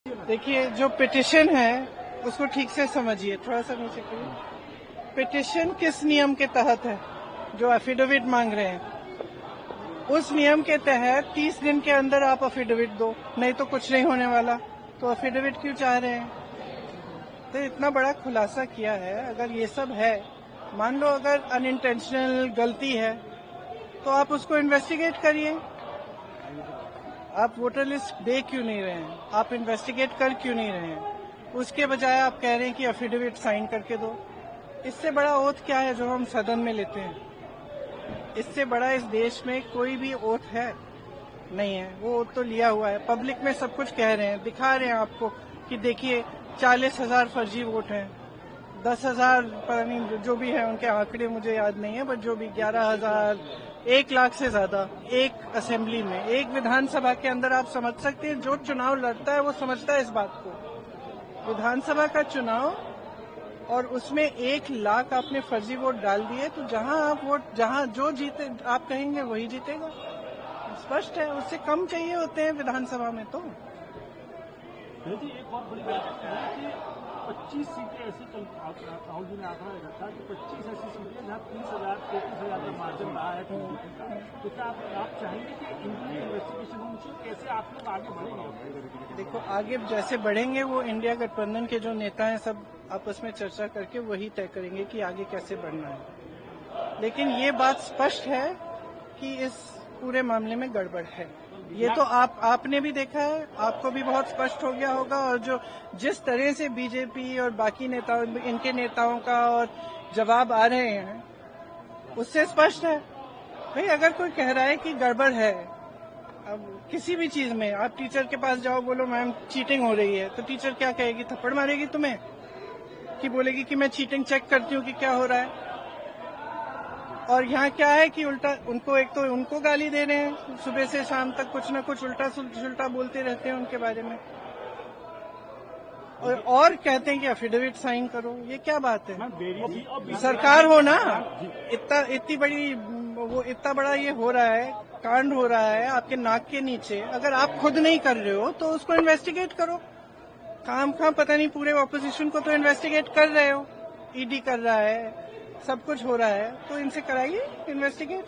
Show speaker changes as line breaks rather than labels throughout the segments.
देखिए, जो पिटिशन है उसको ठीक से समझिए, थोड़ा सा नीचे करिए। पिटिशन किस नियम के तहत है? जो एफिडेविट मांग रहे हैं उस नियम के तहत 30 दिन के अंदर आप एफिडेविट दो, नहीं तो कुछ नहीं होने वाला। तो एफिडेविट क्यों चाह रहे हैं? तो इतना बड़ा खुलासा किया है। अगर ये सब है, मान लो अगर अनइंटेंशनल गलती है तो आप उसको इन्वेस्टिगेट करिए। आप वोटर लिस्ट दे क्यों नहीं रहे हैं? आप इन्वेस्टिगेट कर क्यों नहीं रहे हैं? उसके बजाय आप कह रहे हैं कि एफिडेविट साइन करके दो। इससे बड़ा ओथ क्या है जो हम सदन में लेते हैं? इससे बड़ा इस देश में कोई भी ओथ है नहीं है। वो ओथ तो लिया हुआ है, पब्लिक में सब कुछ कह रहे हैं, दिखा रहे हैं आपको कि देखिए 40,000 फर्जी वोट हैं, 10,000 पता नहीं जो भी है, उनके आंकड़े मुझे याद नहीं है, बट जो भी 11,000, 1 लाख से ज्यादा एक असेंबली में, एक विधानसभा के अंदर। आप समझ सकते हैं, जो चुनाव लड़ता है वो समझता है इस बात को। विधानसभा का चुनाव और उसमें 1 लाख आपने फर्जी वोट डाल दिए, तो जहां जो जीते आप कहेंगे वही जीतेगा। स्पष्ट है, उससे कम चाहिए होते हैं विधानसभा में। तो
एक और बड़ी बात है कि 25 सीटें ऐसी राहुल जी ने आंकड़ा रखा कि 25 ऐसी सीटें जहाँ 30,000 33,000 का मार्जिन रहा है। तो क्या आप चाहेंगे कि इनकी इन्वेस्टिगेशन होनी चाहिए? कैसे आप लोग आगे बढ़ेंगे?
देखो, आगे जैसे बढ़ेंगे वो इंडिया गठबंधन के जो नेता हैं सब आपस में चर्चा करके वही तय करेंगे कि आगे कैसे बढ़ना है। लेकिन ये बात स्पष्ट है कि इस पूरे मामले में गड़बड़ है। ये तो आपने भी देखा है, आपको भी बहुत स्पष्ट हो गया होगा। और जो जिस तरह से बीजेपी और बाकी नेताओं, इनके नेताओं का और जवाब आ रहे हैं, उससे स्पष्ट है। भाई, अगर कोई कह रहा है कि गड़बड़ है, अब किसी भी चीज में, आप टीचर के पास जाओ, बोलो मैम चीटिंग हो रही है, तो टीचर क्या कहेगी? थप्पड़ मारेगी तुम्हें कि बोलेगी कि मैं चीटिंग चेक करती हूँ कि क्या हो रहा है। और यहाँ क्या है कि उल्टा उनको, एक तो उनको गाली दे रहे हैं, सुबह से शाम तक कुछ न कुछ उल्टा सुल्टा बोलते रहते हैं उनके बारे में, और कहते हैं कि एफिडेविट साइन करो। ये क्या बात है? सरकार हो ना, इतनी बड़ी, वो इतना बड़ा ये हो रहा है, कांड हो रहा है आपके नाक के नीचे। अगर आप खुद नहीं कर रहे हो तो उसको इन्वेस्टिगेट करो। काम पता नहीं, पूरे ऑपोजिशन को तो इन्वेस्टिगेट कर रहे हो, ईडी कर रहा है, सब कुछ हो रहा है, तो इनसे कराइए इन्वेस्टिगेट।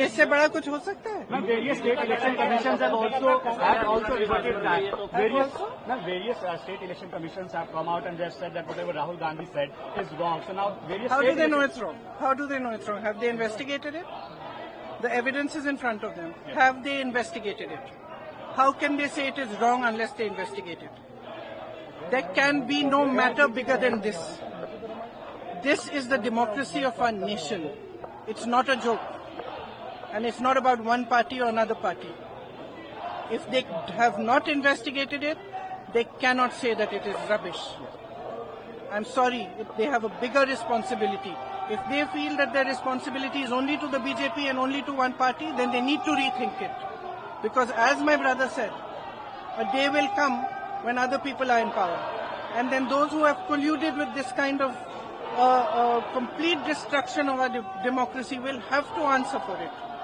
इससे बड़ा कुछ हो सकता है?
Various state election commissions have also reported that various state election commissions have come out and they have said that whatever Rahul Gandhi said is wrong. So now various.
How do they know it's wrong? How do they know it's wrong? Have they investigated it? The evidence is in front of them. Yes. Have they investigated it? How can they say it is wrong unless they investigate it? There can be no matter bigger than this. This is the democracy of our nation. It's not a joke. And it's not about one party or another party. If they have not investigated it, they cannot say that it is rubbish. I'm sorry, if they have a bigger responsibility. If they feel that their responsibility is only to the BJP and only to one party, then they need to rethink it. Because as my brother said, a day will come when other people are in power. And then those who have colluded with this kind of complete destruction of our democracy will have to answer for it.